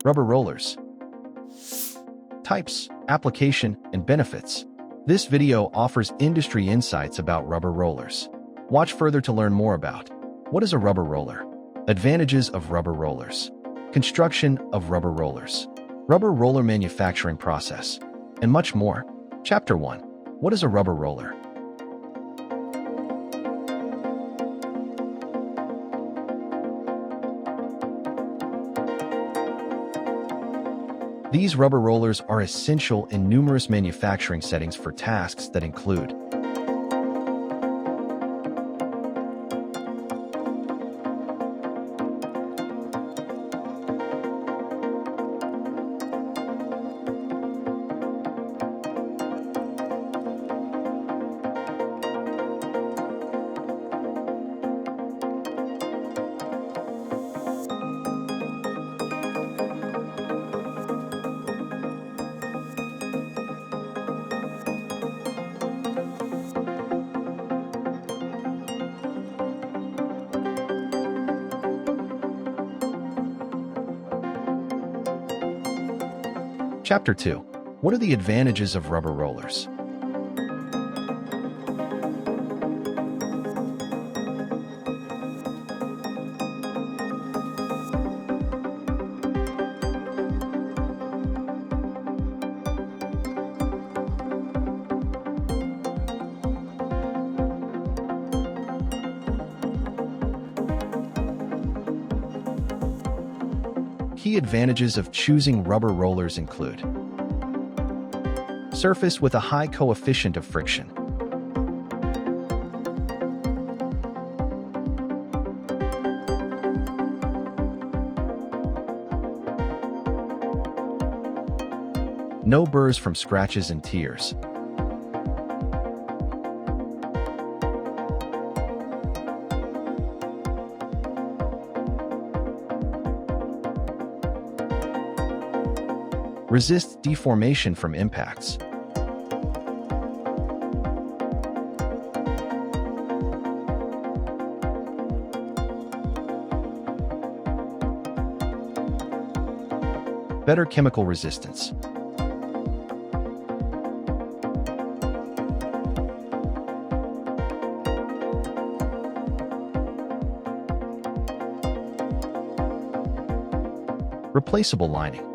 Rubber rollers. Types, application, and benefits. This video offers industry insights about rubber rollers. Watch further to learn more about what is a rubber roller, advantages of rubber rollers, construction of rubber rollers, rubber roller manufacturing process, and much more. Chapter 1. What is a rubber roller? These rubber rollers are essential in numerous manufacturing settings for tasks that include Chapter 2. What are the advantages of rubber rollers? Key advantages of choosing rubber rollers include surface with a high coefficient of friction, no burrs from scratches and tears, resists deformation from impacts, better chemical resistance, replaceable lining,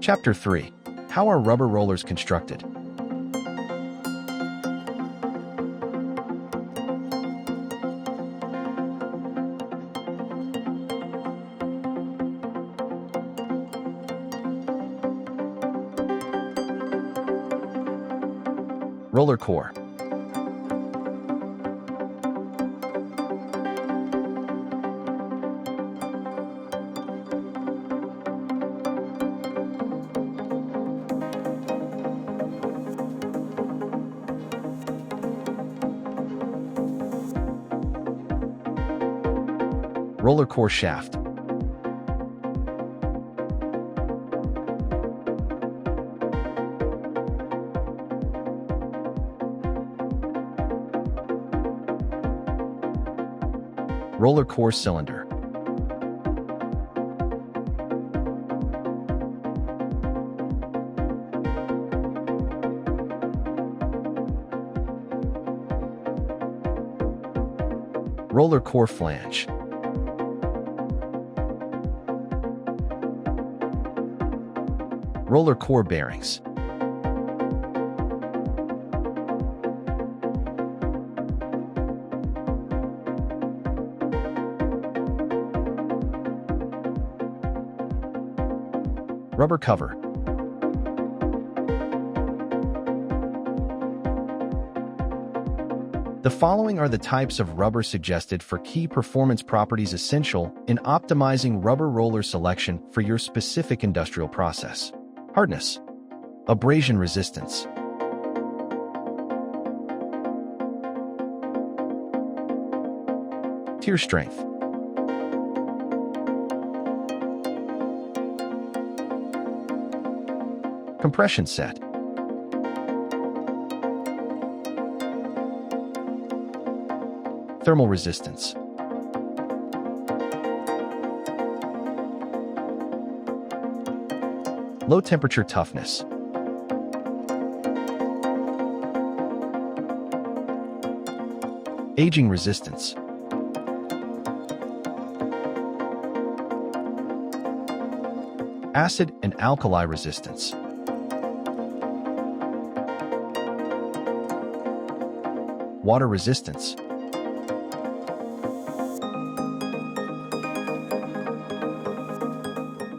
Chapter 3. How are rubber rollers constructed? Roller core. Roller core shaft. Roller core cylinder. Roller core flange. Roller core bearings. Rubber cover. The following are the types of rubber suggested for key performance properties essential in optimizing rubber roller selection for your specific industrial process. Hardness, abrasion resistance, tear strength, compression set, thermal resistance, low temperature toughness, aging resistance, acid and alkali resistance, water resistance,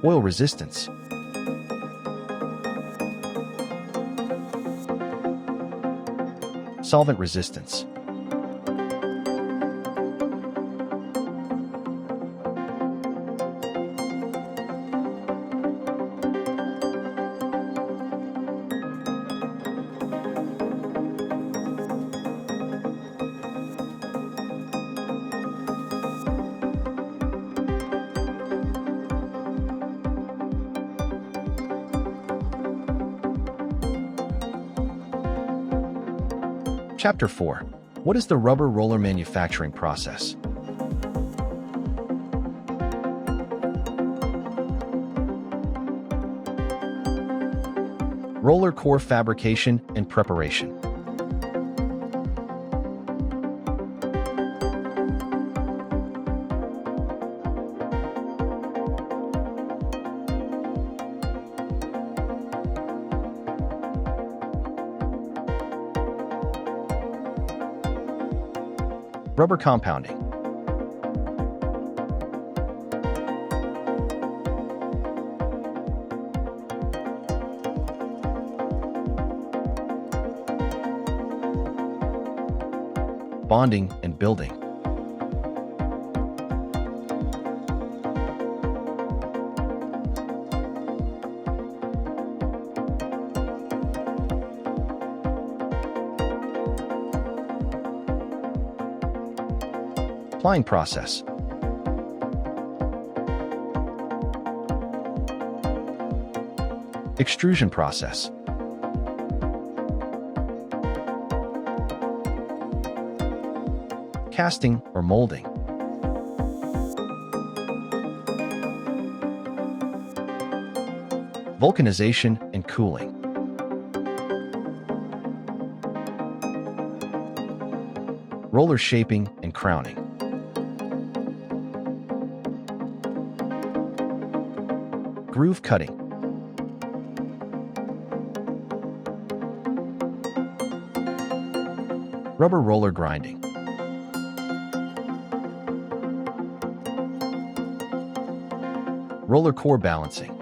oil resistance, solvent resistance, Chapter 4. What is the rubber roller manufacturing process? Roller core fabrication and preparation. Rubber compounding. Bonding and building. Applying process. Extrusion process. Casting or molding. Vulcanization and cooling. Roller shaping and crowning. Groove cutting. Rubber roller grinding. Roller core balancing.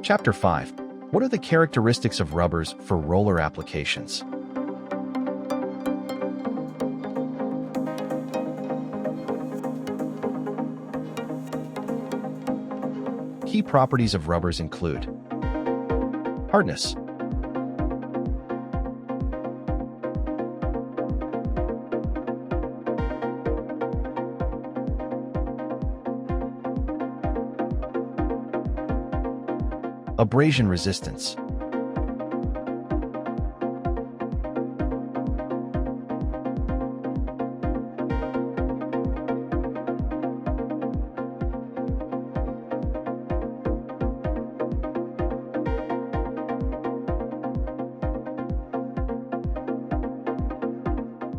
Chapter 5. What are the characteristics of rubbers for roller applications? Key properties of rubbers include hardness, abrasion resistance,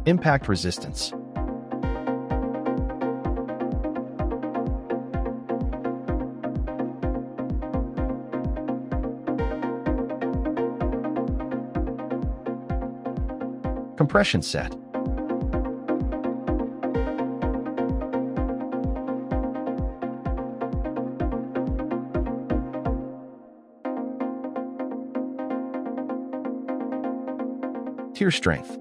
impact resistance, compression set, Tear strength.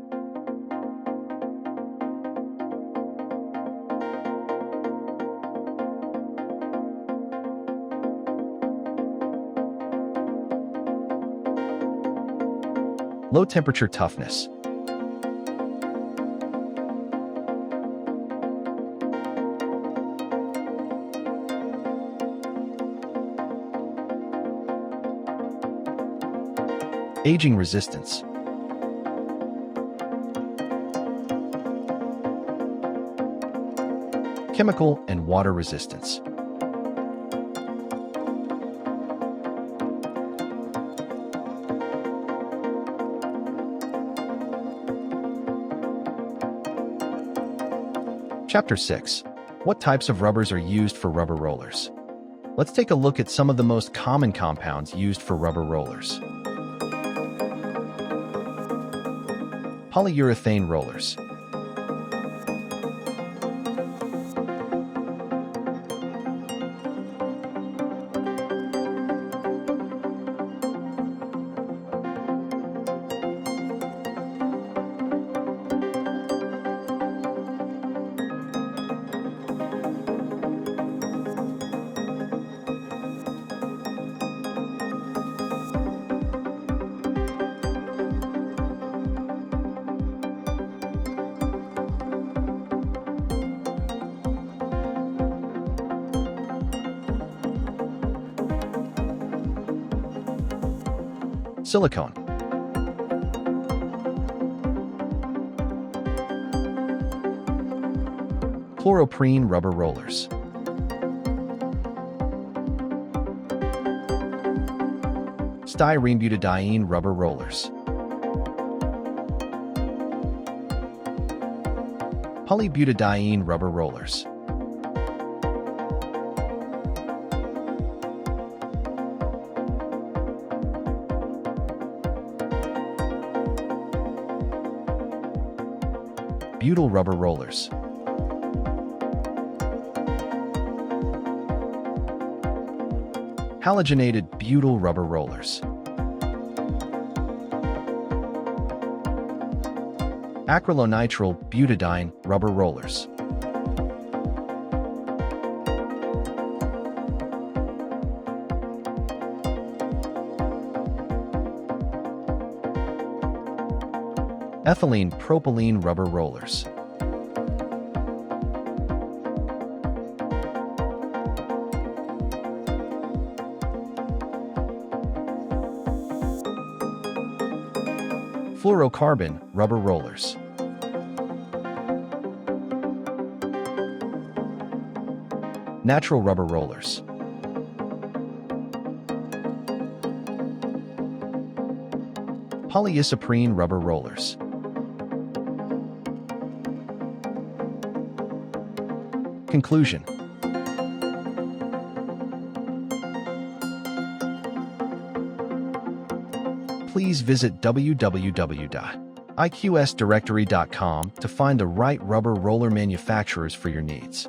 Low temperature toughness. Aging resistance. Chemical and water resistance. Chapter 6. What types of rubbers are used for rubber rollers? Let's take a look at some of the most common compounds used for rubber rollers. Polyurethane rollers. Silicone. Chloroprene rubber rollers. Styrene butadiene rubber rollers. Polybutadiene rubber rollers. Butyl rubber rollers. Halogenated butyl rubber rollers. Acrylonitrile butadiene rubber rollers. Ethylene propylene rubber rollers. Fluorocarbon rubber rollers. Natural rubber rollers. Polyisoprene rubber rollers. Conclusion. Please visit www.iqsdirectory.com to find the right rubber roller manufacturers for your needs.